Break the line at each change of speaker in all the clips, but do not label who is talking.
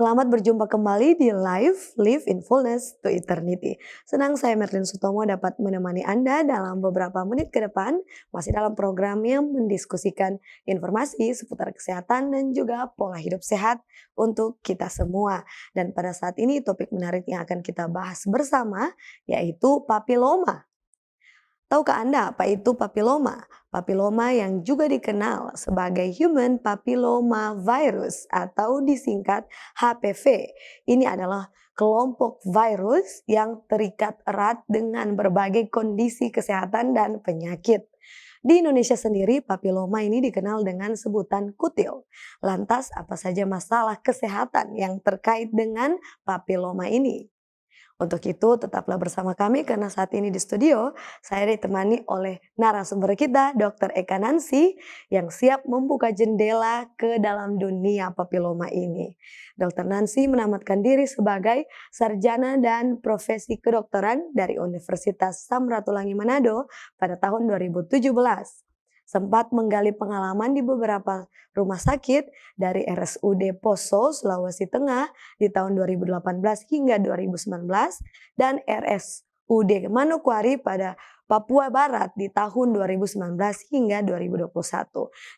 Selamat berjumpa kembali di Live in Fullness to Eternity. Senang saya Merlin Sutomo dapat menemani Anda dalam beberapa menit ke depan, masih dalam program yang mendiskusikan informasi seputar kesehatan dan juga pola hidup sehat untuk kita semua. Dan pada saat ini topik menarik yang akan kita bahas bersama yaitu papiloma. Tahukah Anda apa itu papiloma? Papiloma yang juga dikenal sebagai Human Papilloma Virus atau disingkat HPV. Ini adalah kelompok virus yang terikat erat dengan berbagai kondisi kesehatan dan penyakit. Di Indonesia sendiri, papiloma ini dikenal dengan sebutan kutil. Lantas, apa saja masalah kesehatan yang terkait dengan papiloma ini? Untuk itu tetaplah bersama kami karena saat ini di studio saya ditemani oleh narasumber kita Dr. Eka Nancy yang siap membuka jendela ke dalam dunia papiloma ini. Dr. Nancy menamatkan diri sebagai sarjana dan profesi kedokteran dari Universitas Samratulangi Manado pada tahun 2017. Sempat menggali pengalaman di beberapa rumah sakit dari RSUD Poso, Sulawesi Tengah di tahun 2018 hingga 2019 dan RSUD Manokwari pada Papua Barat di tahun 2019 hingga 2021.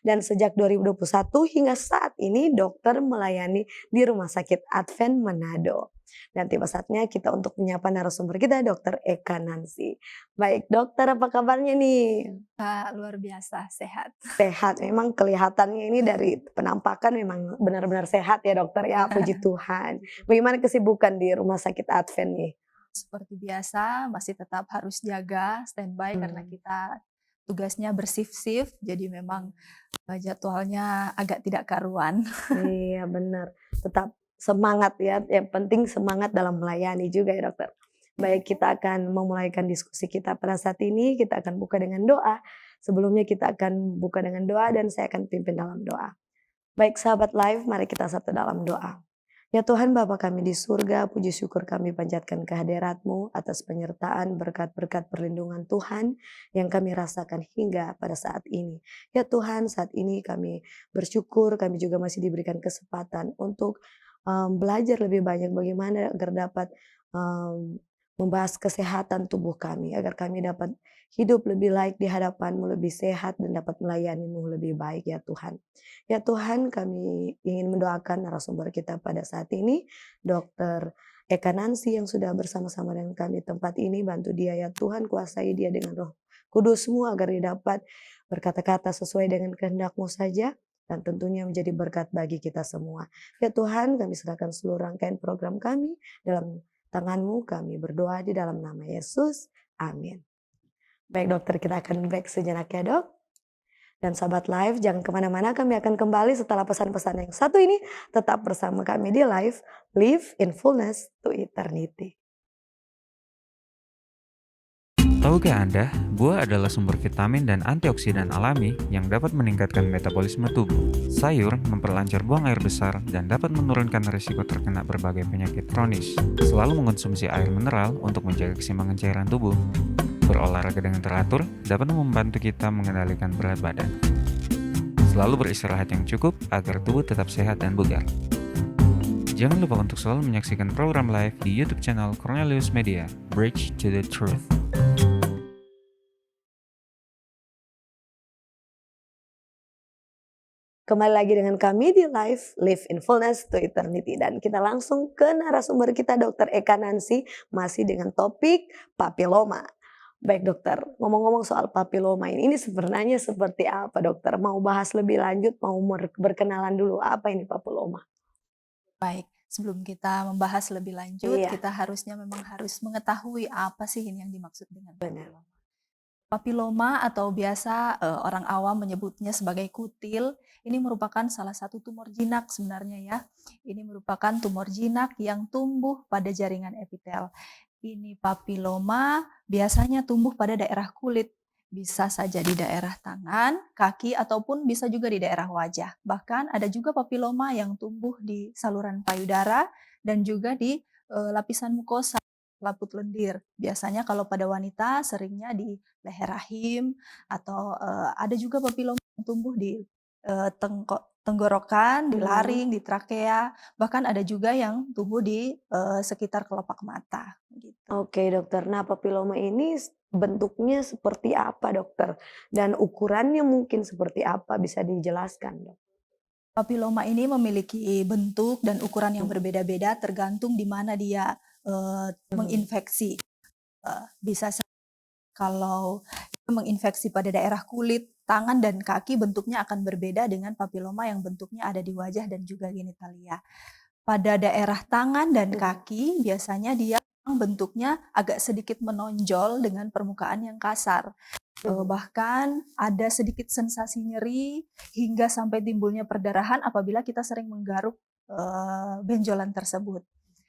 Dan sejak 2021 hingga saat ini dokter melayani di Rumah Sakit Advent Manado. Dan tiba saatnya kita untuk menyapa narasumber kita Dr. Eka Nancy. Baik dokter, apa kabarnya nih?
Luar biasa sehat.
Sehat, memang kelihatannya ini dari penampakan memang benar-benar sehat ya dokter ya, puji Tuhan. Bagaimana kesibukan di Rumah Sakit Advent nih?
Seperti biasa masih tetap harus jaga standby karena kita tugasnya bershift-shift, jadi memang jadwalnya agak tidak karuan.
Iya benar, tetap semangat ya, yang penting semangat dalam melayani juga ya dokter. Baik, kita akan memulaikan diskusi kita pada saat ini, kita akan buka dengan doa. Sebelumnya kita akan buka dengan doa dan saya akan pimpin dalam doa. Baik sahabat live, mari kita satu dalam doa. Ya Tuhan Bapa kami di surga, puji syukur kami panjatkan kehadirat-Mu atas penyertaan berkat-berkat perlindungan Tuhan yang kami rasakan hingga pada saat ini. Ya Tuhan, saat ini kami bersyukur, kami juga masih diberikan kesempatan untuk belajar lebih banyak bagaimana agar dapat em, membahas kesehatan tubuh kami, agar kami dapat hidup lebih baik di hadapan-Mu, lebih sehat dan dapat melayani-Mu lebih baik ya Tuhan. Ya Tuhan, kami ingin mendoakan narasumber kita pada saat ini, Dr. Eka Nancy yang sudah bersama-sama dengan kami di tempat ini. Bantu dia ya Tuhan, kuasai dia dengan Roh Kudus-Mu agar dia dapat berkata-kata sesuai dengan kehendak-Mu saja dan tentunya menjadi berkat bagi kita semua. Ya Tuhan, kami serahkan seluruh rangkaian program kami dalam tangan-Mu. Kami berdoa di dalam nama Yesus. Amin. Baik dokter, kita akan break sejenak ya dok. Dan sahabat live, jangan kemana-mana, kami akan kembali setelah pesan-pesan yang satu ini. Tetap bersama kami di live in Fullness to Eternity.
Tahukah Anda, buah adalah sumber vitamin dan antioksidan alami yang dapat meningkatkan metabolisme tubuh. Sayur memperlancar buang air besar dan dapat menurunkan risiko terkena berbagai penyakit kronis. Selalu mengonsumsi air mineral untuk menjaga keseimbangan cairan tubuh. Berolahraga dengan teratur dapat membantu kita mengendalikan berat badan. Selalu beristirahat yang cukup agar tubuh tetap sehat dan bugar. Jangan lupa untuk selalu menyaksikan program live di YouTube channel Cornelius Media, Bridge to the Truth.
Kembali lagi dengan kami di Live in Fullness to Eternity. Dan kita langsung ke narasumber kita Dr. Eka Nancy, masih dengan topik papiloma. Baik dokter, ngomong-ngomong soal papiloma ini sebenarnya seperti apa dokter? Mau bahas lebih lanjut, mau berkenalan dulu, apa ini papiloma?
Baik, sebelum kita membahas lebih lanjut,
Iya.
kita memang harus mengetahui apa sih ini yang dimaksud dengan
Benar.
papiloma. Papiloma atau biasa orang awam menyebutnya sebagai kutil, ini merupakan salah satu tumor jinak sebenarnya ya. Ini merupakan tumor jinak yang tumbuh pada jaringan epitel. Ini papiloma biasanya tumbuh pada daerah kulit, bisa saja di daerah tangan, kaki, ataupun bisa juga di daerah wajah. Bahkan ada juga papiloma yang tumbuh di saluran payudara dan juga di lapisan mukosa, laput lendir. Biasanya kalau pada wanita seringnya di leher rahim atau ada juga papiloma yang tumbuh di tenggorokan, di
Mhm.
laring, di trakea, bahkan ada juga yang tumbuh di sekitar kelopak mata, gitu.
Oke dokter. Nah papiloma ini bentuknya seperti apa dokter? Dan ukurannya mungkin seperti apa bisa dijelaskan dok?
Papiloma ini memiliki bentuk dan ukuran yang
Mhm.
berbeda-beda tergantung di mana dia
Mhm.
menginfeksi. Bisa kalau menginfeksi pada daerah kulit, tangan, dan kaki bentuknya akan berbeda dengan papiloma yang bentuknya ada di wajah dan juga genitalia. Pada daerah tangan dan
Mhm.
kaki biasanya dia bentuknya agak sedikit menonjol dengan permukaan yang kasar.
Mhm.
Bahkan ada sedikit sensasi nyeri hingga sampai timbulnya perdarahan apabila kita sering menggaruk benjolan tersebut.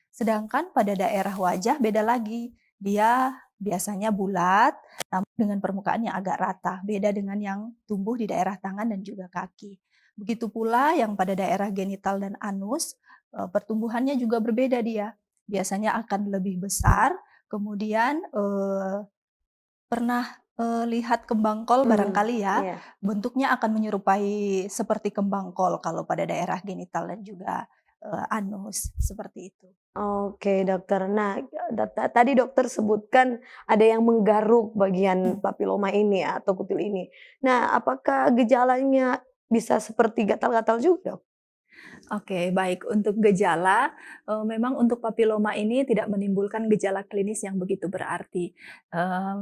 Sedangkan pada daerah wajah beda lagi. Dia biasanya bulat, namun dengan permukaan yang agak rata. Beda dengan yang tumbuh di daerah tangan dan juga kaki. Begitu pula yang pada daerah genital dan anus, pertumbuhannya juga berbeda dia. Biasanya akan lebih besar, kemudian pernah lihat kembang kol
Mmm,
barangkali ya,
iya.
bentuknya akan menyerupai seperti kembang kol kalau pada daerah genital dan juga anus, seperti itu.
Oke dokter. Nah, tadi dokter sebutkan ada yang menggaruk bagian
Mhm.
papiloma ini ya atau kutil ini. Nah, apakah gejalanya bisa seperti gatal-gatal juga, Dok?
Oke, baik. Untuk gejala, memang untuk papiloma ini tidak menimbulkan gejala klinis yang begitu berarti.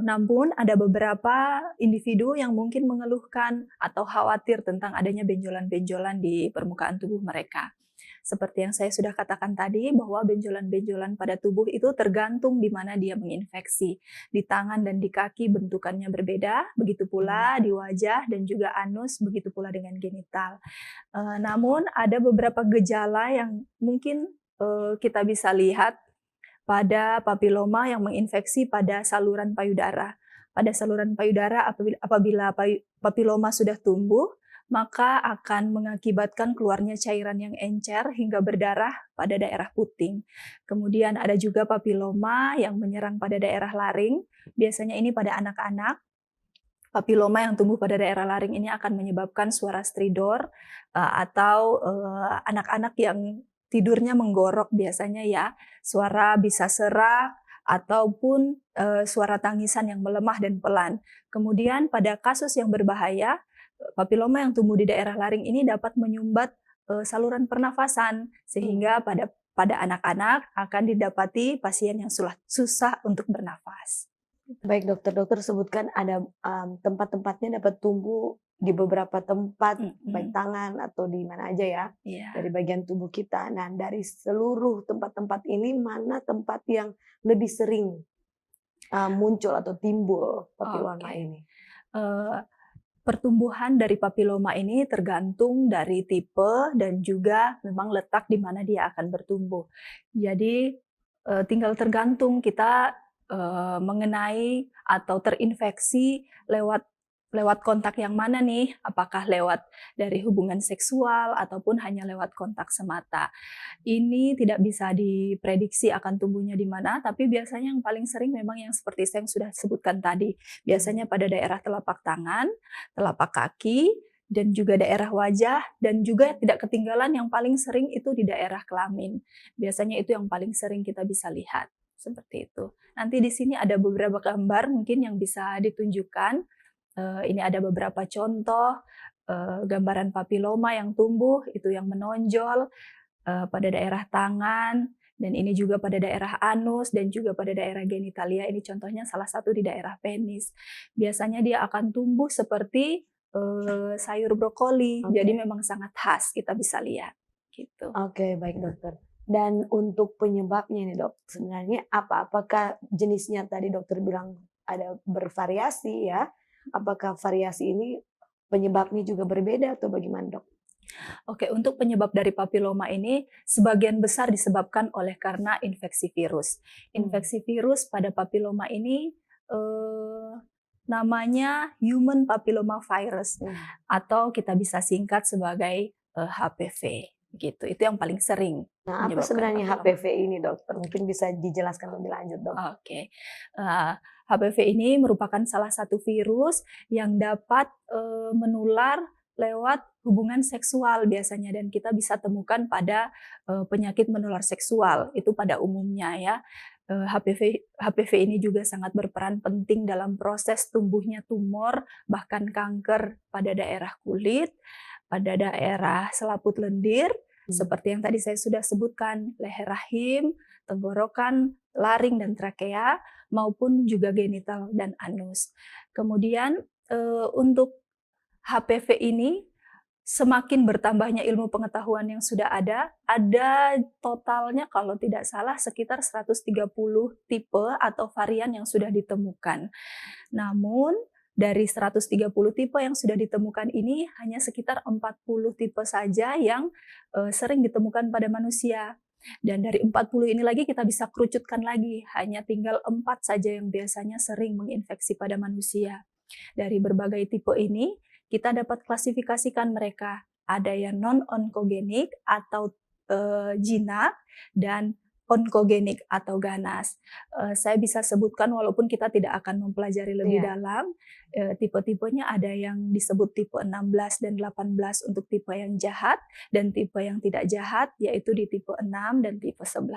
Namun ada beberapa individu yang mungkin mengeluhkan atau khawatir tentang adanya benjolan-benjolan di permukaan tubuh mereka. Seperti yang saya sudah katakan tadi, bahwa benjolan-benjolan pada tubuh itu tergantung di mana dia menginfeksi. Di tangan dan di kaki bentukannya berbeda, begitu
Mmm.
pula di wajah dan juga anus, begitu pula dengan genital. Namun ada beberapa gejala yang mungkin, kita bisa lihat pada papiloma yang menginfeksi pada saluran payudara. Pada saluran payudara apabila papiloma sudah tumbuh, maka akan mengakibatkan keluarnya cairan yang encer hingga berdarah pada daerah puting. Kemudian ada juga papiloma yang menyerang pada daerah laring, biasanya ini pada anak-anak. Papiloma yang tumbuh pada daerah laring ini akan menyebabkan suara stridor, atau, anak-anak yang tidurnya menggorok biasanya ya, suara bisa serak ataupun, suara tangisan yang melemah dan pelan. Kemudian pada kasus yang berbahaya, papiloma yang tumbuh di daerah laring ini dapat menyumbat, saluran pernafasan,
Mmm.
sehingga pada anak-anak akan didapati pasien yang susah untuk bernafas.
Baik dokter, dokter sebutkan ada, tempat-tempatnya dapat tumbuh di beberapa tempat, baik
Mhm,
tangan atau di mana aja ya, dari
iya.
bagian tubuh kita. Nah, dari seluruh tempat-tempat ini, mana tempat yang lebih sering, muncul atau timbul papiloma
Oke,
ini?
eee, pertumbuhan dari papiloma ini tergantung dari tipe dan juga memang letak di mana dia akan bertumbuh. Jadi, tinggal tergantung kita, mengenai atau terinfeksi lewat lewat kontak yang mana nih, apakah lewat dari hubungan seksual ataupun hanya lewat kontak semata. Ini tidak bisa diprediksi akan tumbuhnya di mana, tapi biasanya yang paling sering memang yang seperti saya yang sudah sebutkan tadi.
Mmm.
Biasanya pada daerah telapak tangan, telapak kaki, dan juga daerah wajah, dan juga tidak ketinggalan yang paling sering itu di daerah kelamin. Biasanya itu yang paling sering kita bisa lihat, seperti itu. Nanti di sini ada beberapa gambar mungkin yang bisa ditunjukkan. Ini ada beberapa contoh, gambaran papiloma yang tumbuh, itu yang menonjol, pada daerah tangan, dan ini juga pada daerah anus dan juga pada daerah genitalia. Ini contohnya salah satu di daerah penis. Biasanya dia akan tumbuh seperti, sayur brokoli, jadi
Oke.
memang sangat khas kita bisa lihat, gitu.
Oke, baik dokter. Dan untuk penyebabnya nih dok, sebenarnya apa? Apakah jenisnya tadi dokter bilang ada bervariasi ya? Apakah variasi ini penyebabnya juga berbeda atau bagaimana dok?
Oke, untuk penyebab dari papiloma ini sebagian besar disebabkan oleh karena infeksi virus.
Hmm.
Infeksi virus pada papiloma ini, namanya human papilloma virus
Hmm.
atau kita bisa singkat sebagai, HPV, gitu. Itu yang paling sering
Nah, apa
menyebabkan
sebenarnya
papiloma.
HPV ini dokter? Mungkin bisa dijelaskan lebih lanjut dok.
Oke, HPV ini merupakan salah satu virus yang dapat, menular lewat hubungan seksual biasanya, dan kita bisa temukan pada penyakit menular seksual itu pada umumnya ya. HPV ini juga sangat berperan penting dalam proses tumbuhnya tumor bahkan kanker pada daerah kulit, pada daerah selaput lendir, seperti yang tadi saya sudah sebutkan, leher rahim, tenggorokan, laring dan trakea, maupun juga genital dan anus. Kemudian untuk HPV ini semakin bertambahnya ilmu pengetahuan yang sudah ada totalnya kalau tidak salah sekitar 130 tipe atau varian yang sudah ditemukan. Namun dari 130 tipe yang sudah ditemukan ini hanya sekitar 40 tipe saja yang sering ditemukan pada manusia. Dan dari 40 ini lagi kita bisa kerucutkan lagi, hanya tinggal 4 saja yang biasanya sering menginfeksi pada manusia. Dari berbagai tipe ini, kita dapat klasifikasikan mereka. Ada yang non-onkogenik atau jinak, dan onkogenik atau ganas. Saya bisa sebutkan walaupun kita tidak akan mempelajari lebih dalam, tipe-tipenya ada yang disebut tipe 16 dan 18 untuk tipe yang jahat, dan tipe yang tidak jahat yaitu di tipe 6 dan tipe 11.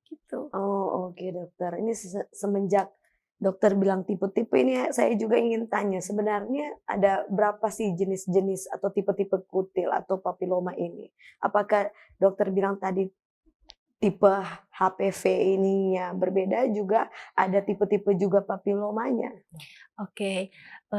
Gitu.
Oh, oke dokter. Ini semenjak dokter bilang tipe-tipe ini saya juga ingin tanya, sebenarnya ada berapa sih jenis-jenis atau tipe-tipe kutil atau papiloma ini? Apakah dokter bilang tadi tipe HPV ininya berbeda, juga ada tipe-tipe juga papilomanya?
Oke,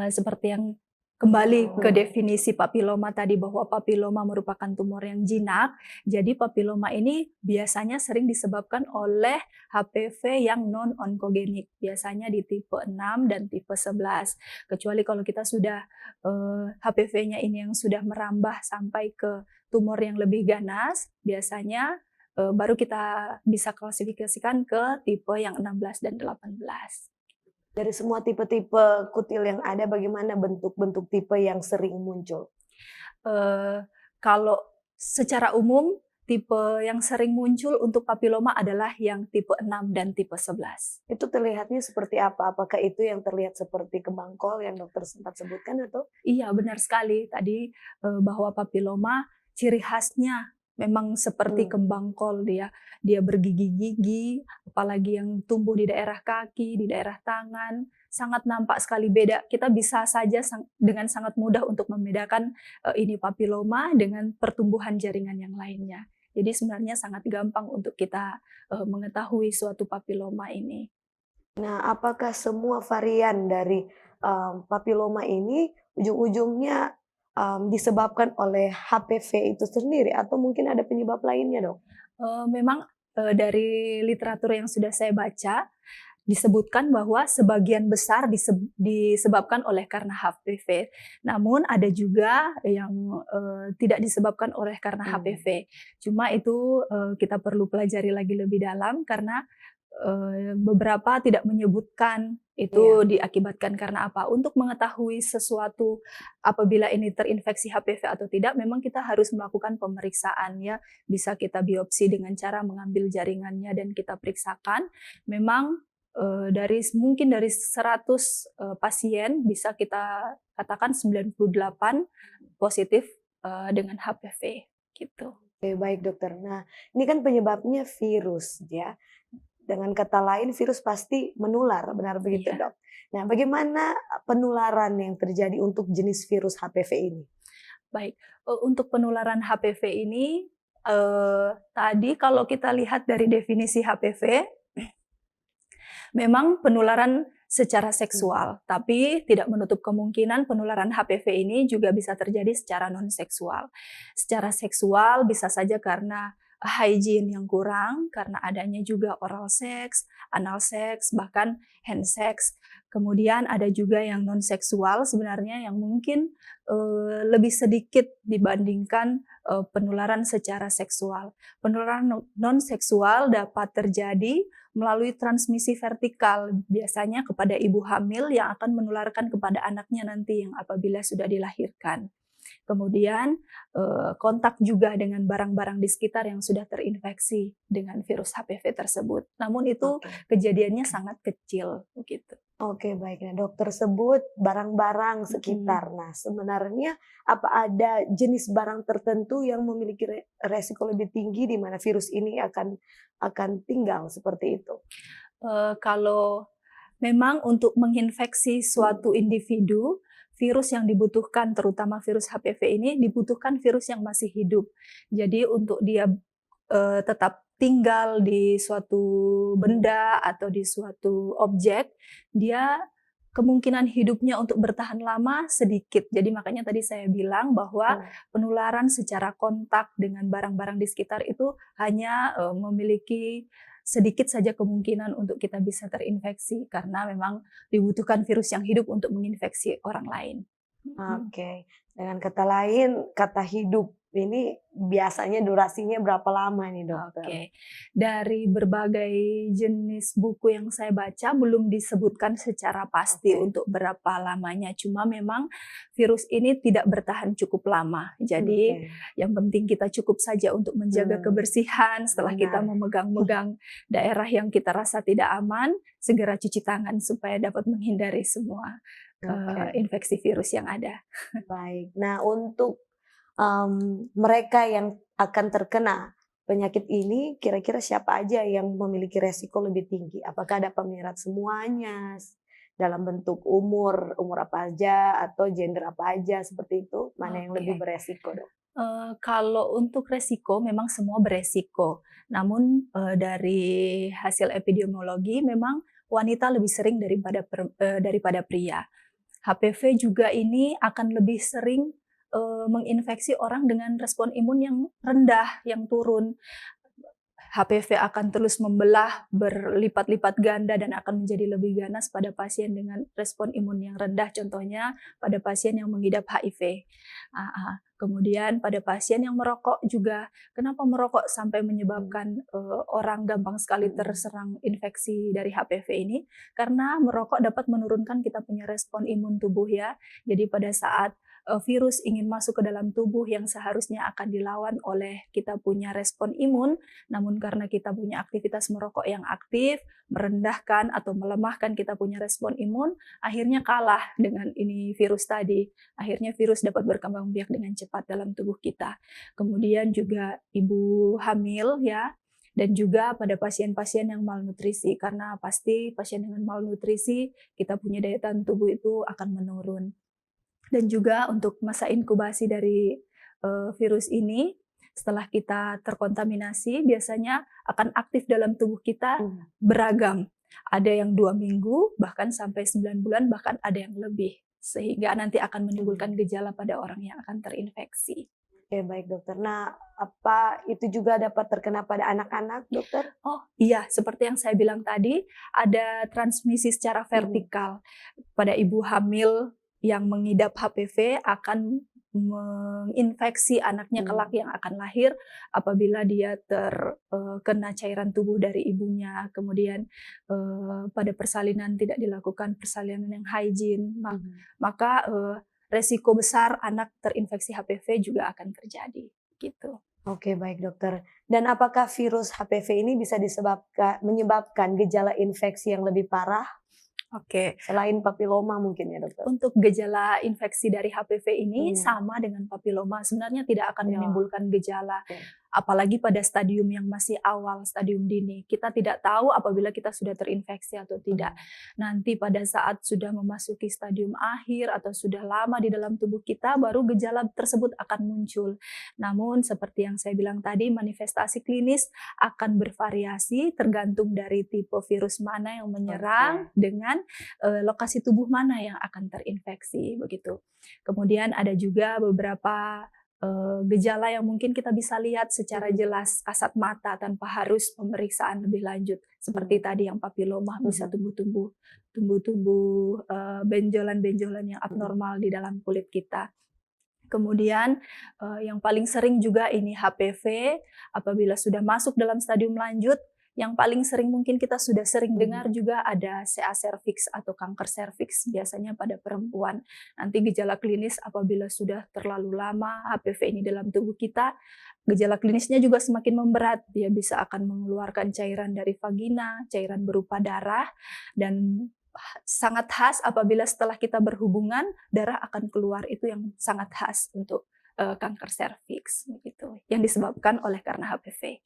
seperti yang kembali ke definisi papiloma tadi, bahwa papiloma merupakan tumor yang jinak. Jadi papiloma ini biasanya sering disebabkan oleh HPV yang non-onkogenik, biasanya di tipe 6 dan tipe 11. Kecuali kalau kita sudah HPV-nya ini yang sudah merambah sampai ke tumor yang lebih ganas, biasanya baru kita bisa klasifikasikan ke tipe yang 16 dan 18.
Dari semua tipe-tipe kutil yang ada, bagaimana bentuk-bentuk tipe yang sering muncul?
Kalau secara umum, tipe yang sering muncul untuk papiloma adalah yang tipe 6 dan tipe 11.
Itu terlihatnya seperti apa? Apakah itu yang terlihat seperti kembang kol yang dokter sempat sebutkan atau?
Iya, benar sekali tadi, bahwa papiloma ciri khasnya memang seperti kembang kol, dia bergigi-gigi, apalagi yang tumbuh di daerah kaki, di daerah tangan, sangat nampak sekali beda. Kita bisa saja dengan sangat mudah untuk membedakan ini papiloma dengan pertumbuhan jaringan yang lainnya. Jadi sebenarnya sangat gampang untuk kita mengetahui suatu papiloma ini.
Nah, apakah semua varian dari papiloma ini ujung-ujungnya disebabkan oleh HPV itu sendiri atau mungkin ada penyebab lainnya, Dok?
Memang dari literatur yang sudah saya baca, disebutkan bahwa sebagian besar disebabkan oleh karena HPV. Namun ada juga yang tidak disebabkan oleh karena HPV. Cuma itu kita perlu pelajari lagi lebih dalam, karena beberapa tidak menyebutkan itu diakibatkan karena apa. Untuk mengetahui sesuatu apabila ini terinfeksi HPV atau tidak, memang kita harus melakukan pemeriksaan ya. Bisa kita biopsi dengan cara mengambil jaringannya dan kita periksakan. Memang mungkin dari 100 pasien bisa kita katakan 98 positif dengan HPV gitu.
Oke, baik dokter. Nah, ini kan penyebabnya virus ya. Dengan kata lain, virus pasti menular, benar begitu, Dok? Nah, bagaimana penularan yang terjadi untuk jenis virus HPV ini?
Baik, untuk penularan HPV ini, tadi kalau kita lihat dari definisi HPV, memang penularan secara seksual, tapi tidak menutup kemungkinan penularan HPV ini juga bisa terjadi secara non-seksual. Secara seksual bisa saja karena hygiene yang kurang, karena adanya juga oral sex, anal sex, bahkan hand sex. Kemudian ada juga yang non-seksual sebenarnya yang mungkin lebih sedikit dibandingkan penularan secara seksual. Penularan non-seksual dapat terjadi melalui transmisi vertikal, biasanya kepada ibu hamil yang akan menularkan kepada anaknya nanti yang apabila sudah dilahirkan. Kemudian kontak juga dengan barang-barang di sekitar yang sudah terinfeksi dengan virus HPV tersebut. Namun itu
Oke.
kejadiannya sangat kecil begitu.
Oke, baik. Nah, dokter sebut barang-barang sekitar. Nah, sebenarnya apa ada jenis barang tertentu yang memiliki resiko lebih tinggi di mana virus ini akan tinggal seperti itu?
Kalau memang untuk menginfeksi suatu individu, virus yang dibutuhkan terutama virus HPV ini dibutuhkan virus yang masih hidup. Jadi untuk dia tetap tinggal di suatu benda atau di suatu objek, dia kemungkinan hidupnya untuk bertahan lama sedikit. Jadi makanya tadi saya bilang bahwa penularan secara kontak dengan barang-barang di sekitar itu hanya memiliki sedikit saja kemungkinan untuk kita bisa terinfeksi karena memang dibutuhkan virus yang hidup untuk menginfeksi orang lain.
Oke, dengan kata lain, kata hidup ini biasanya durasinya berapa lama nih dokter?
Oke, dari berbagai jenis buku yang saya baca belum disebutkan secara pasti
Oke.
untuk berapa lamanya. Cuma memang virus ini tidak bertahan cukup lama. Jadi
Oke.
yang penting kita cukup saja untuk menjaga kebersihan. Setelah kita
Benar.
memegang-megang daerah yang kita rasa tidak aman, segera cuci tangan supaya dapat menghindari semua
Oke,
infeksi virus yang ada.
baik. Nah, untuk mereka yang akan terkena penyakit ini, kira-kira siapa aja yang memiliki resiko lebih tinggi? Apakah dapat menyerap semuanya dalam bentuk umur apa aja atau gender apa aja seperti itu? Mana yang lebih
Oke.
beresiko, Dok?
Kalau untuk resiko memang semua beresiko. Namun dari hasil epidemiologi memang wanita lebih sering daripada pria. HPV juga ini akan lebih sering menginfeksi orang dengan respon imun yang rendah, yang turun. HPV akan terus membelah berlipat-lipat ganda dan akan menjadi lebih ganas pada pasien dengan respon imun yang rendah, contohnya pada pasien yang mengidap HIV. Kemudian pada pasien yang merokok juga, kenapa merokok sampai menyebabkan orang gampang sekali terserang infeksi dari HPV ini? Karena merokok dapat menurunkan kita punya respon imun tubuh ya. Jadi pada saat virus ingin masuk ke dalam tubuh yang seharusnya akan dilawan oleh kita punya respon imun, namun karena kita punya aktivitas merokok yang aktif, merendahkan atau melemahkan kita punya respon imun, akhirnya kalah dengan ini virus tadi. Akhirnya virus dapat berkembang biak dengan cepat dalam tubuh kita. Kemudian juga ibu hamil ya, dan juga pada pasien-pasien yang malnutrisi, karena pasti pasien dengan malnutrisi kita punya daya tahan tubuh itu akan menurun. Dan juga untuk masa inkubasi dari virus ini, setelah kita terkontaminasi biasanya akan aktif dalam tubuh kita beragam. Ada yang 2 minggu, bahkan sampai 9 bulan, bahkan ada yang lebih. Sehingga nanti akan menimbulkan gejala pada orang yang akan terinfeksi.
Oke, baik dokter. Nah, apa itu juga dapat terkena pada anak-anak, dokter?
Oh iya, seperti yang saya bilang tadi, ada transmisi secara vertikal. Pada ibu hamil yang mengidap HPV akan menginfeksi anaknya kelak yang akan lahir apabila dia terkena cairan tubuh dari ibunya. Kemudian pada persalinan tidak dilakukan persalinan yang hygiene, maka resiko besar anak terinfeksi HPV juga akan terjadi. Gitu.
Oke, baik dokter. Dan apakah virus HPV ini bisa menyebabkan gejala infeksi yang lebih parah?
Oke.
Selain papiloma mungkin ya dokter?
Untuk gejala infeksi dari HPV ini sama dengan papiloma, sebenarnya tidak akan menimbulkan gejala. Apalagi pada stadium yang masih awal, stadium dini. Kita tidak tahu apabila kita sudah terinfeksi atau tidak. Nanti pada saat sudah memasuki stadium akhir atau sudah lama di dalam tubuh kita, baru gejala tersebut akan muncul. Namun seperti yang saya bilang tadi, manifestasi klinis akan bervariasi tergantung dari tipe virus mana yang menyerang dengan lokasi tubuh mana yang akan terinfeksi. Begitu. Kemudian ada juga beberapa gejala yang mungkin kita bisa lihat secara jelas kasat mata tanpa harus pemeriksaan lebih lanjut seperti tadi yang papiloma bisa tumbuh-tumbuh benjolan-benjolan yang abnormal di dalam kulit kita. Kemudian yang paling sering juga ini HPV apabila sudah masuk dalam stadium lanjut Yang paling sering mungkin kita sudah sering dengar juga ada CA serviks atau kanker serviks biasanya pada perempuan. Nanti gejala klinis apabila sudah terlalu lama HPV ini dalam tubuh kita, gejala klinisnya juga semakin memberat. Dia bisa akan mengeluarkan cairan dari vagina, cairan berupa darah, dan sangat khas apabila setelah kita berhubungan, darah akan keluar. Itu yang sangat khas untuk kanker serviks, gitu, yang disebabkan oleh karena HPV.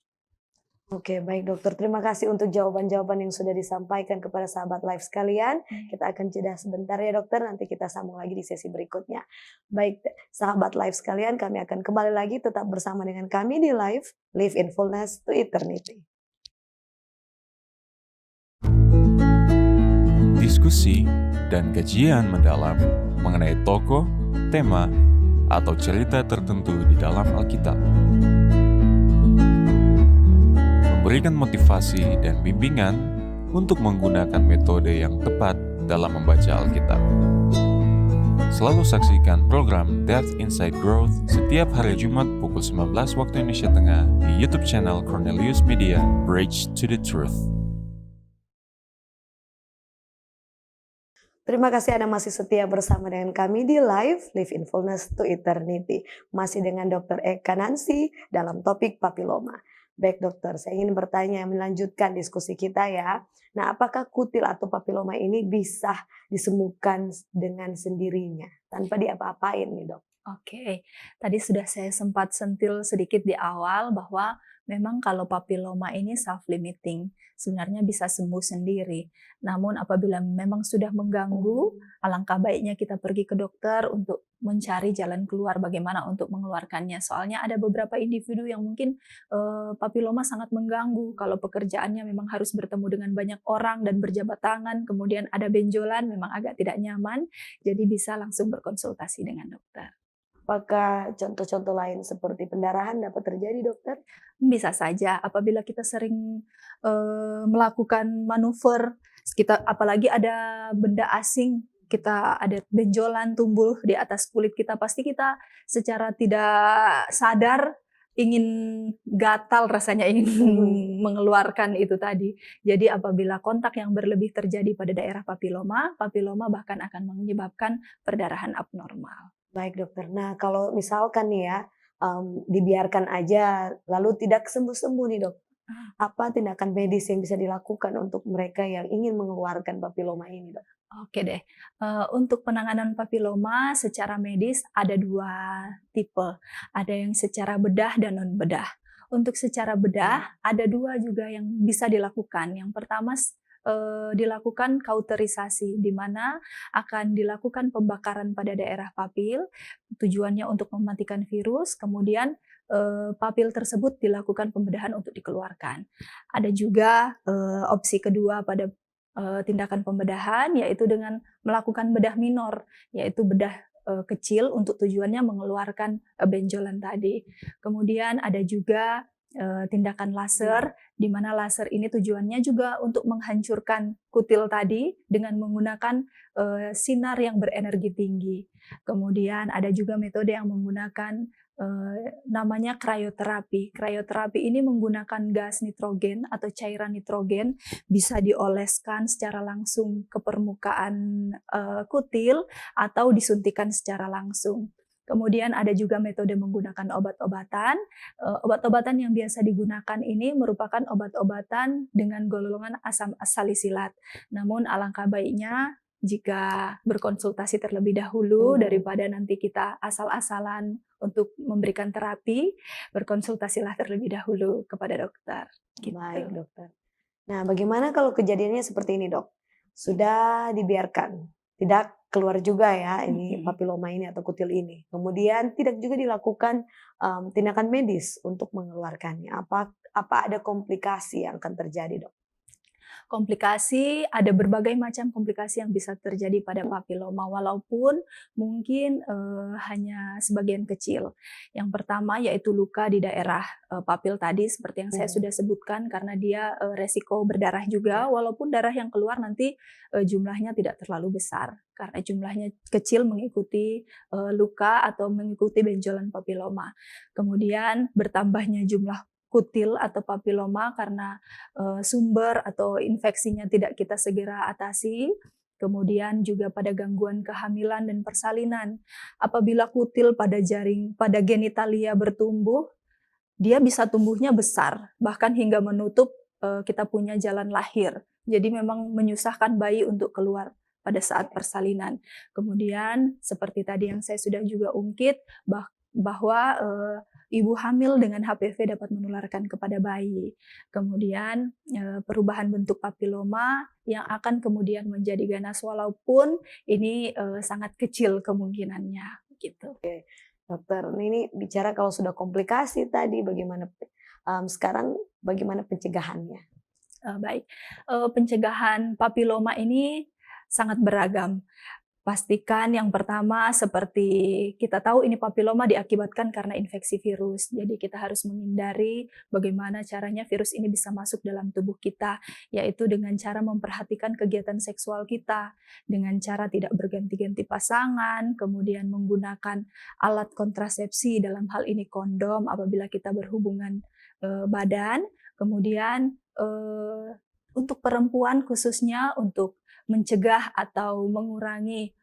Oke, baik dokter. Terima kasih untuk jawaban-jawaban yang sudah disampaikan kepada sahabat live sekalian. Kita akan jeda sebentar ya dokter, nanti kita sambung lagi di sesi berikutnya. Baik, sahabat live sekalian, kami akan kembali lagi tetap bersama dengan kami di live Live in Fullness to Eternity.
Diskusi dan kajian mendalam mengenai tokoh, tema, atau cerita tertentu di dalam Alkitab. Memberikan motivasi dan bimbingan untuk menggunakan metode yang tepat dalam membaca Alkitab. Selalu saksikan program Depth Inside Growth setiap hari Jumat pukul 19 waktu Indonesia Tengah di YouTube channel Cornelius Media, Bridge to the Truth.
Terima kasih Anda masih setia bersama dengan kami di live Live in Fullness to Eternity. Masih dengan Dr. Eka Nancy dalam topik papiloma. Baik dokter, saya ingin bertanya melanjutkan diskusi kita ya. Nah, apakah kutil atau papiloma ini bisa disembuhkan dengan sendirinya tanpa diapa-apain nih dok?
Oke, tadi sudah saya sempat sentil sedikit di awal bahwa memang kalau papiloma ini self-limiting, sebenarnya bisa sembuh sendiri. Namun apabila memang sudah mengganggu, alangkah baiknya kita pergi ke dokter untuk mencari jalan keluar bagaimana untuk mengeluarkannya. Soalnya ada beberapa individu yang mungkin papiloma sangat mengganggu. Kalau pekerjaannya memang harus bertemu dengan banyak orang dan berjabat tangan, kemudian ada benjolan, memang agak tidak nyaman, jadi bisa langsung berkonsultasi dengan dokter.
Apakah contoh-contoh lain seperti pendarahan dapat terjadi dokter?
Bisa saja apabila kita sering melakukan manuver, kita apalagi ada benda asing, kita ada benjolan tumbuh di atas kulit kita, pasti kita secara tidak sadar ingin gatal rasanya, ingin mengeluarkan itu tadi. Jadi apabila kontak yang berlebih terjadi pada daerah papiloma, papiloma bahkan akan menyebabkan perdarahan abnormal.
Baik dokter, nah kalau misalkan nih ya, dibiarkan aja lalu tidak sembuh-sembuh nih dok, apa tindakan medis yang bisa dilakukan untuk mereka yang ingin mengeluarkan papiloma ini dok?
Oke deh, untuk penanganan papiloma secara medis ada 2 tipe, ada yang secara bedah dan non-bedah. Untuk secara bedah ada 2 juga yang bisa dilakukan. Yang pertama dilakukan kauterisasi, di mana akan dilakukan pembakaran pada daerah papil, tujuannya untuk mematikan virus, kemudian papil tersebut dilakukan pembedahan untuk dikeluarkan. Ada juga opsi kedua pada tindakan pembedahan, yaitu dengan melakukan bedah minor, yaitu bedah kecil untuk tujuannya mengeluarkan benjolan tadi. Kemudian ada juga tindakan laser, di mana laser ini tujuannya juga untuk menghancurkan kutil tadi dengan menggunakan sinar yang berenergi tinggi. Kemudian ada juga metode yang menggunakan namanya krioterapi. Krioterapi ini menggunakan gas nitrogen atau cairan nitrogen, bisa dioleskan secara langsung ke permukaan kutil atau disuntikan secara langsung. Kemudian ada juga metode menggunakan obat-obatan. Obat-obatan yang biasa digunakan ini merupakan obat-obatan dengan golongan asam salisilat. Namun alangkah baiknya jika berkonsultasi terlebih dahulu daripada nanti kita asal-asalan untuk memberikan terapi, berkonsultasilah terlebih dahulu kepada dokter. Gitu.
Baik dokter. Nah bagaimana kalau kejadiannya seperti ini dok? Sudah dibiarkan, tidak keluar juga ya ini papiloma ini atau kutil ini. Kemudian tidak juga dilakukan tindakan medis untuk mengeluarkannya. Apa ada komplikasi yang akan terjadi dok?
Komplikasi, ada berbagai macam komplikasi yang bisa terjadi pada papiloma, walaupun mungkin hanya sebagian kecil. Yang pertama yaitu luka di daerah papil tadi, seperti yang saya sudah sebutkan, karena dia resiko berdarah juga, walaupun darah yang keluar nanti jumlahnya tidak terlalu besar, karena jumlahnya kecil mengikuti luka atau mengikuti benjolan papiloma. Kemudian bertambahnya jumlah kutil atau papiloma karena sumber atau infeksinya tidak kita segera atasi. Kemudian juga pada gangguan kehamilan dan persalinan. Apabila kutil pada genitalia bertumbuh, dia bisa tumbuhnya besar, bahkan hingga menutup kita punya jalan lahir. Jadi memang menyusahkan bayi untuk keluar pada saat persalinan. Kemudian seperti tadi yang saya sudah juga ungkit, bahwa ibu hamil dengan HPV dapat menularkan kepada bayi. Kemudian perubahan bentuk papiloma yang akan kemudian menjadi ganas walaupun ini sangat kecil kemungkinannya gitu.
Dokter, ini bicara kalau sudah komplikasi tadi bagaimana sekarang bagaimana pencegahannya?
Baik, pencegahan papiloma ini sangat beragam. Pastikan yang pertama seperti kita tahu ini papiloma diakibatkan karena infeksi virus. Jadi kita harus menghindari bagaimana caranya virus ini bisa masuk dalam tubuh kita, yaitu dengan cara memperhatikan kegiatan seksual kita, dengan cara tidak berganti-ganti pasangan, kemudian menggunakan alat kontrasepsi dalam hal ini kondom apabila kita berhubungan badan, kemudian untuk perempuan khususnya untuk mencegah atau mengurangi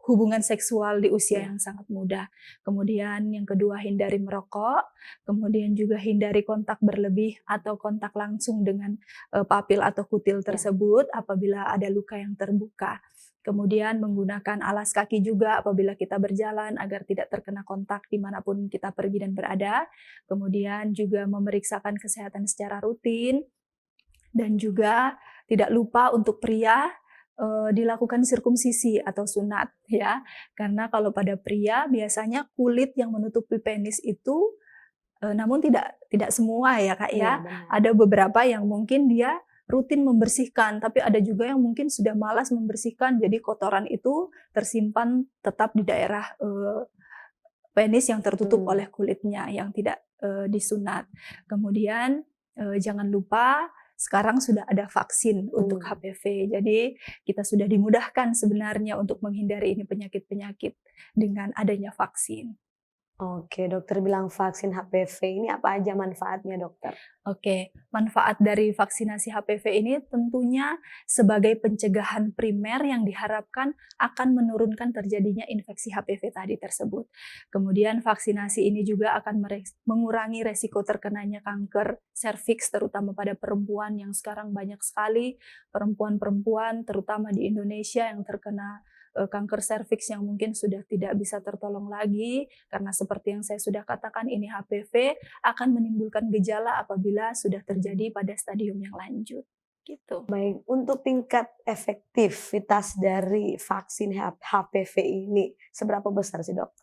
hubungan seksual di usia yang sangat muda. Kemudian yang kedua, hindari merokok, kemudian juga hindari kontak berlebih atau kontak langsung dengan papil atau kutil tersebut apabila ada luka yang terbuka. Kemudian menggunakan alas kaki juga apabila kita berjalan agar tidak terkena kontak dimanapun kita pergi dan berada. Kemudian juga memeriksakan kesehatan secara rutin. Dan juga tidak lupa untuk pria dilakukan sirkumsisi atau sunat ya, karena kalau pada pria biasanya kulit yang menutupi penis itu namun tidak semua ya Kak ya, ada beberapa yang mungkin dia rutin membersihkan, tapi ada juga yang mungkin sudah malas membersihkan, jadi kotoran itu tersimpan tetap di daerah penis yang tertutup oleh kulitnya yang tidak disunat. Kemudian jangan lupa sekarang sudah ada vaksin untuk HPV, jadi kita sudah dimudahkan sebenarnya untuk menghindari ini penyakit-penyakit dengan adanya vaksin.
Oke, dokter bilang vaksin HPV, ini apa aja manfaatnya dokter?
Oke, manfaat dari vaksinasi HPV ini tentunya sebagai pencegahan primer yang diharapkan akan menurunkan terjadinya infeksi HPV tadi tersebut. Kemudian vaksinasi ini juga akan mengurangi resiko terkenanya kanker serviks terutama pada perempuan yang sekarang banyak sekali perempuan-perempuan terutama di Indonesia yang terkena kanker serviks yang mungkin sudah tidak bisa tertolong lagi karena seperti yang saya sudah katakan ini HPV akan menimbulkan gejala apabila sudah terjadi pada stadium yang lanjut gitu.
Baik, untuk tingkat efektivitas dari vaksin HPV ini seberapa besar sih dok?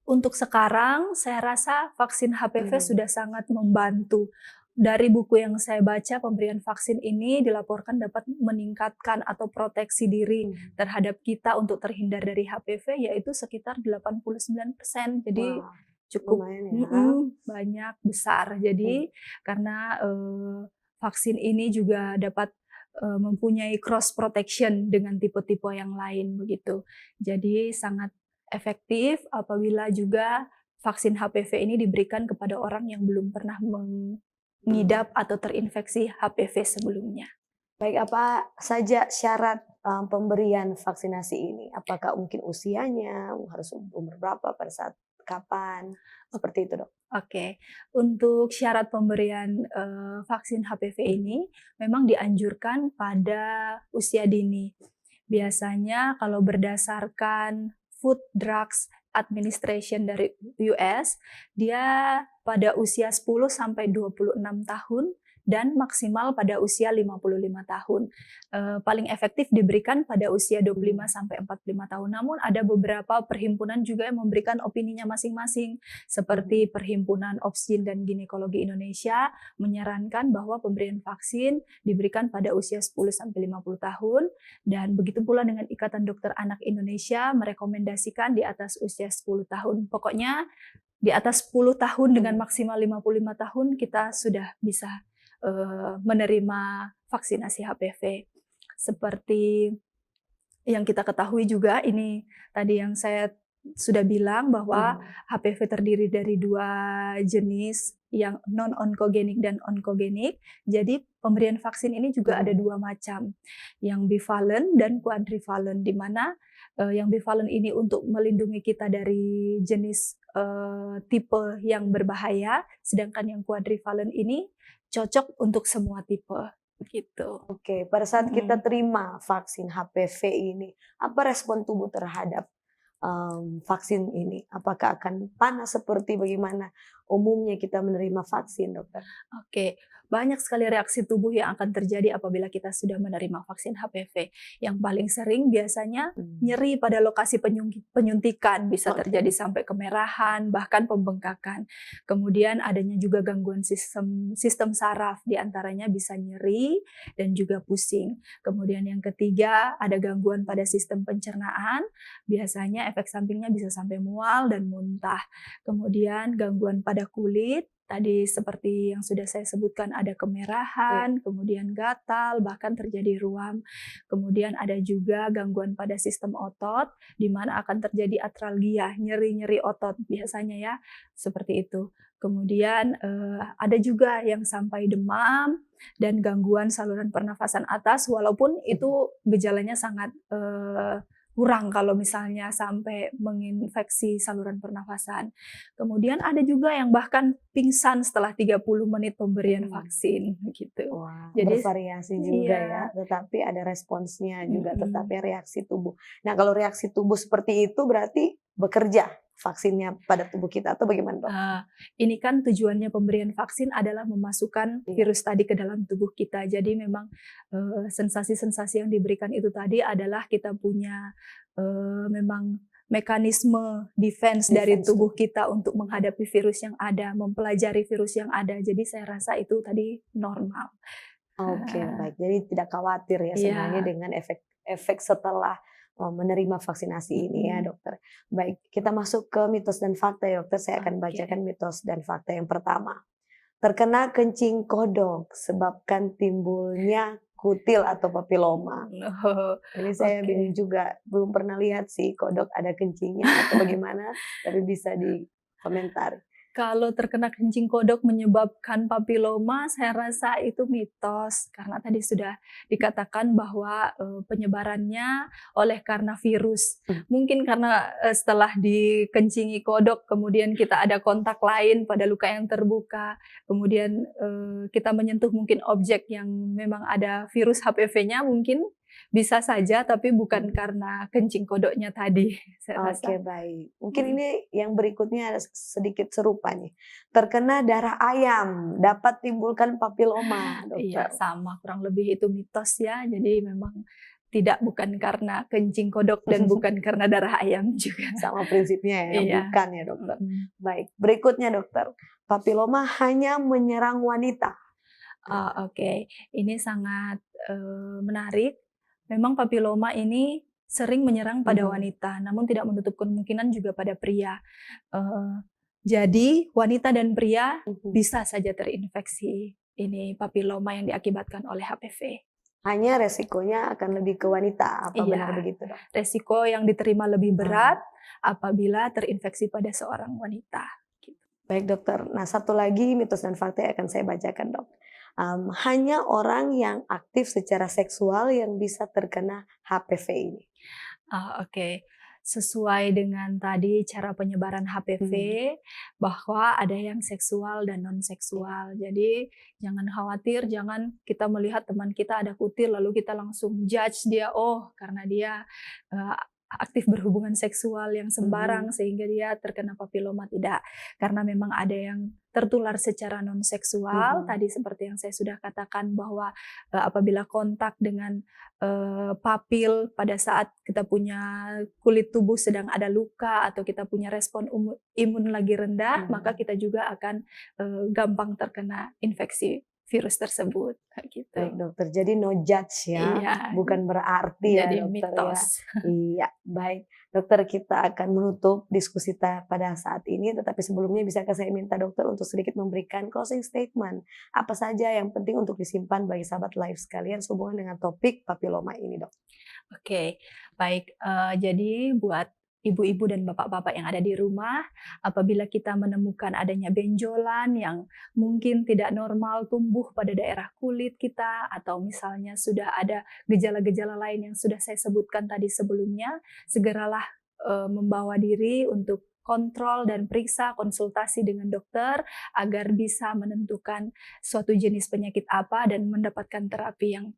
Untuk sekarang saya rasa vaksin HPV sudah sangat membantu. Dari buku yang saya baca, pemberian vaksin ini dilaporkan dapat meningkatkan atau proteksi diri terhadap kita untuk terhindar dari HPV yaitu sekitar 89%. Jadi cukup banyak, besar. Jadi karena vaksin ini juga dapat mempunyai cross protection dengan tipe-tipe yang lain begitu. Jadi sangat efektif apabila juga vaksin HPV ini diberikan kepada orang yang belum pernah mengidap atau terinfeksi HPV sebelumnya.
Baik, apa saja syarat pemberian vaksinasi ini? Apakah mungkin usianya harus umur berapa, pada saat kapan? Seperti itu dok.
Oke, untuk syarat pemberian vaksin HPV ini memang dianjurkan pada usia dini. Biasanya kalau berdasarkan Food Drugs Administration dari US, dia pada usia 10 sampai 26 tahun dan maksimal pada usia 55 tahun. Paling efektif diberikan pada usia 25 sampai 45 tahun. Namun ada beberapa perhimpunan juga yang memberikan opininya masing-masing. Seperti Perhimpunan Obstin dan Ginekologi Indonesia menyarankan bahwa pemberian vaksin diberikan pada usia 10 sampai 50 tahun dan begitu pula dengan Ikatan Dokter Anak Indonesia merekomendasikan di atas usia 10 tahun. Pokoknya di atas 10 tahun dengan maksimal 55 tahun kita sudah bisa menerima vaksinasi HPV. Seperti yang kita ketahui juga ini tadi yang saya sudah bilang bahwa
Mhm.
HPV terdiri dari 2 jenis yang non-onkogenik dan onkogenik. Jadi pemberian vaksin ini juga ada
Mhm.
2 macam, yang bivalent dan quadrivalent, di mana yang bivalent ini untuk melindungi kita dari jenis tipe yang berbahaya, sedangkan yang quadrivalent ini cocok untuk semua tipe, gitu.
Oke, pada saat kita
Mhm.
terima vaksin HPV ini, apa respon tubuh terhadap vaksin ini? Apakah akan panas seperti bagaimana umumnya kita menerima vaksin, dokter?
Oke, banyak sekali reaksi tubuh yang akan terjadi apabila kita sudah menerima vaksin HPV. Yang paling sering biasanya
Hmm.
nyeri pada lokasi penyuntikan, bisa terjadi
Oke.
sampai kemerahan, bahkan pembengkakan. Kemudian adanya juga gangguan sistem saraf, diantaranya bisa nyeri dan juga pusing. Kemudian yang ketiga, ada gangguan pada sistem pencernaan, biasanya efek sampingnya bisa sampai mual dan muntah. Kemudian gangguan pada kulit, tadi seperti yang sudah saya sebutkan ada
Iya.
kemerahan, kemudian gatal, bahkan terjadi ruam. Kemudian ada juga gangguan pada sistem otot, di mana akan terjadi atralgia, nyeri-nyeri otot biasanya ya, seperti itu. Kemudian ada juga yang sampai demam dan gangguan saluran pernafasan atas, walaupun itu gejalanya sangat kurang kalau misalnya sampai menginfeksi saluran pernafasan. Kemudian ada juga yang bahkan pingsan setelah 30 menit pemberian
Hmm.
vaksin, gitu.
Wah,
Jadi
bervariasi juga ya,
iya,
tetapi ada responsnya juga,
mhm.
tetapi reaksi tubuh. Nah, kalau reaksi tubuh seperti itu berarti bekerja vaksinnya pada tubuh kita atau bagaimana, Dok?
Eee, ini kan tujuannya pemberian vaksin adalah memasukkan
Iya.
virus tadi ke dalam tubuh kita. Jadi memang, sensasi-sensasi yang diberikan itu tadi adalah kita punya, memang mekanisme defense dari
Defense
tubuh
tubuh.
kita untuk menghadapi virus yang ada, mempelajari virus yang ada. Jadi saya rasa itu tadi normal.
Oke,
Heeh,
baik. Jadi tidak khawatir ya sebenarnya
iya,
dengan efek efek setelah, menerima vaksinasi ini ya,
mhm,
dokter. Baik, kita masuk ke mitos dan fakta ya, dokter. Saya akan bacakan
oke.
mitos dan fakta yang pertama. Terkena kencing kodok sebabkan timbulnya kutil atau papiloma.
Oh,
Ini saya bingung
oke.
juga, belum pernah lihat sih kodok ada kencingnya atau bagaimana, tapi bisa dikomentari.
Kalau terkena kencing kodok menyebabkan papiloma, saya rasa itu mitos karena tadi sudah dikatakan bahwa penyebarannya oleh karena virus.
Mmm.
Mungkin karena setelah dikencingi kodok, kemudian kita ada kontak lain pada luka yang terbuka, kemudian kita menyentuh mungkin objek yang memang ada virus HPV-nya, mungkin bisa saja, tapi bukan
Mhm.
karena kencing kodoknya tadi, saya
Oke,
rasa.
baik. Mungkin
Mhm.
ini yang berikutnya sedikit serupa nih. Terkena darah ayam dapat timbulkan papiloma,
Iya,
dokter.
sama, kurang lebih itu mitos ya. Jadi memang bukan karena kencing kodok dan bukan karena darah ayam juga.
Sama prinsipnya ya,
Iya,
bukan ya, dokter.
mhm.
Baik, berikutnya dokter. Papiloma hanya menyerang wanita.
Oke. Ini sangat, menarik. Memang papiloma ini sering menyerang pada
Mhm,
wanita, namun tidak menutup kemungkinan juga pada pria. Eee, jadi wanita dan pria
mhm.
bisa saja terinfeksi ini papiloma yang diakibatkan oleh HPV.
Hanya resikonya akan lebih ke wanita, apa benar
Iya.
begitu, Dok?
Resiko yang diterima lebih
Ah,
berat apabila terinfeksi pada seorang wanita, gitu.
baik dokter. Nah, satu lagi mitos dan fakta yang akan saya bacakan, Dok. Hanya orang yang aktif secara seksual yang bisa terkena HPV ini.
Oke. Sesuai dengan tadi cara penyebaran HPV,
Mhm,
bahwa ada yang seksual dan
iya.
non-seksual. Jadi jangan khawatir, jangan kita melihat teman kita ada kutil lalu kita langsung judge dia, oh karena dia eee, aktif berhubungan seksual yang
Mhm,
sembarang sehingga dia terkena papiloma, tidak. Karena memang ada yang tertular secara non-seksual,
mhm.
tadi seperti yang saya sudah katakan bahwa, apabila kontak dengan papil pada saat kita punya kulit tubuh sedang ada luka atau kita punya respon imun lagi rendah, maka
Mhm.
kita juga akan gampang terkena infeksi virus tersebut, kayak gitu.
Baik dokter, jadi no judge ya,
Iya,
bukan berarti ya
jadi
dokter ya.
mitos.
Iya, baik. Dokter kita akan menutup diskusi kita pada saat ini, tetapi sebelumnya bisakah saya minta dokter untuk sedikit memberikan closing statement. Apa saja yang penting untuk disimpan bagi sahabat live sekalian sehubungan dengan topik papiloma ini, Dok?
Oke, baik. Jadi buat ibu-ibu dan bapak-bapak yang ada di rumah, apabila kita menemukan adanya benjolan yang mungkin tidak normal tumbuh pada daerah kulit kita, atau misalnya sudah ada gejala-gejala lain yang sudah saya sebutkan tadi sebelumnya, segeralah membawa diri untuk kontrol dan periksa konsultasi dengan dokter agar bisa menentukan suatu jenis penyakit apa dan mendapatkan terapi yang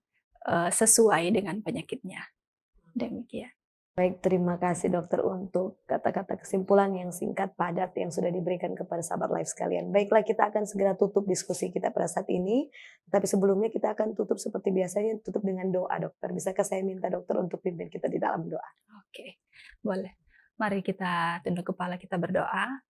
sesuai dengan penyakitnya. Demikian.
Baik, terima kasih dokter untuk kata-kata kesimpulan yang singkat padat yang sudah diberikan kepada sahabat live sekalian. Baiklah, kita akan segera tutup diskusi kita pada saat ini. Tapi sebelumnya kita akan tutup seperti biasanya, tutup dengan doa dokter. Bisakah saya minta dokter untuk pimpin kita di dalam doa?
Oke, boleh. Mari kita tunduk kepala, kita berdoa.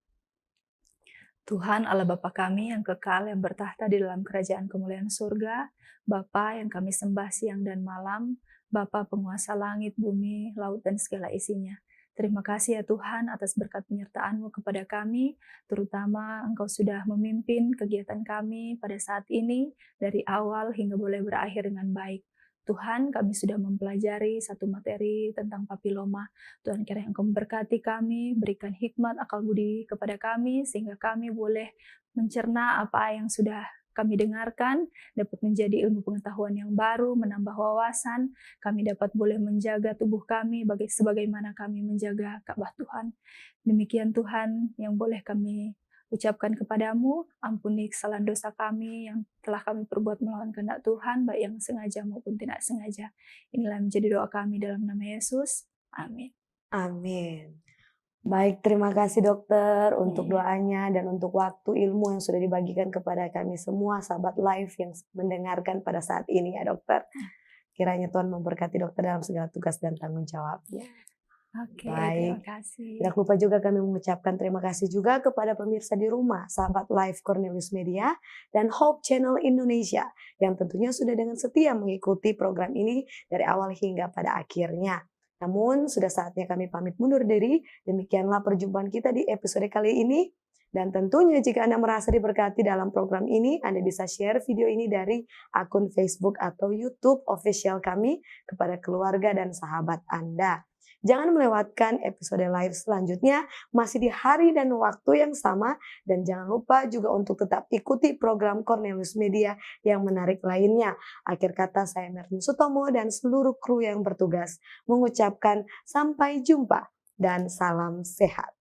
Tuhan Allah Bapa kami yang kekal, yang bertahta di dalam kerajaan kemuliaan surga, Bapa yang kami sembah siang dan malam, Bapa penguasa langit, bumi, laut, dan segala isinya. Terima kasih ya Tuhan atas berkat penyertaan-Mu kepada kami, terutama Engkau sudah memimpin kegiatan kami pada saat ini, dari awal hingga boleh berakhir dengan baik. Tuhan, kami sudah mempelajari satu materi tentang papiloma. Tuhan, kiranya Engkau memberkati kami, berikan hikmat akal budi kepada kami, sehingga kami boleh mencerna apa yang sudah kami dengarkan, dapat menjadi ilmu pengetahuan yang baru, menambah wawasan, kami dapat boleh menjaga tubuh kami sebagaimana kami menjaga Ka'bah Tuhan. Demikian Tuhan yang boleh kami ucapkan kepadamu, ampuni kesalahan dosa kami yang telah kami perbuat melawan kehendak Tuhan, baik yang sengaja maupun tidak sengaja. Inilah menjadi doa kami dalam nama Yesus. Amin.
Amin. Baik, terima kasih dokter untuk
Iya.
doanya dan untuk waktu ilmu yang sudah dibagikan kepada kami semua sahabat live yang mendengarkan pada saat ini ya dokter. Kiranya Tuhan memberkati dokter dalam segala tugas dan tanggung jawabnya.
Oke,
Baik.
terima kasih.
Tidak lupa juga kami mengucapkan terima kasih juga kepada pemirsa di rumah, sahabat live Cornelius Media dan Hope Channel Indonesia yang tentunya sudah dengan setia mengikuti program ini dari awal hingga pada akhirnya. Namun sudah saatnya kami pamit mundur diri. Demikianlah perjumpaan kita di episode kali ini. Dan tentunya jika Anda merasa diberkati dalam program ini, Anda bisa share video ini dari akun Facebook atau YouTube official kami kepada keluarga dan sahabat Anda. Jangan melewatkan episode live selanjutnya masih di hari dan waktu yang sama, dan jangan lupa juga untuk tetap ikuti program Cornelius Media yang menarik lainnya. Akhir kata saya Merlin Sutomo dan seluruh kru yang bertugas mengucapkan sampai jumpa dan salam sehat.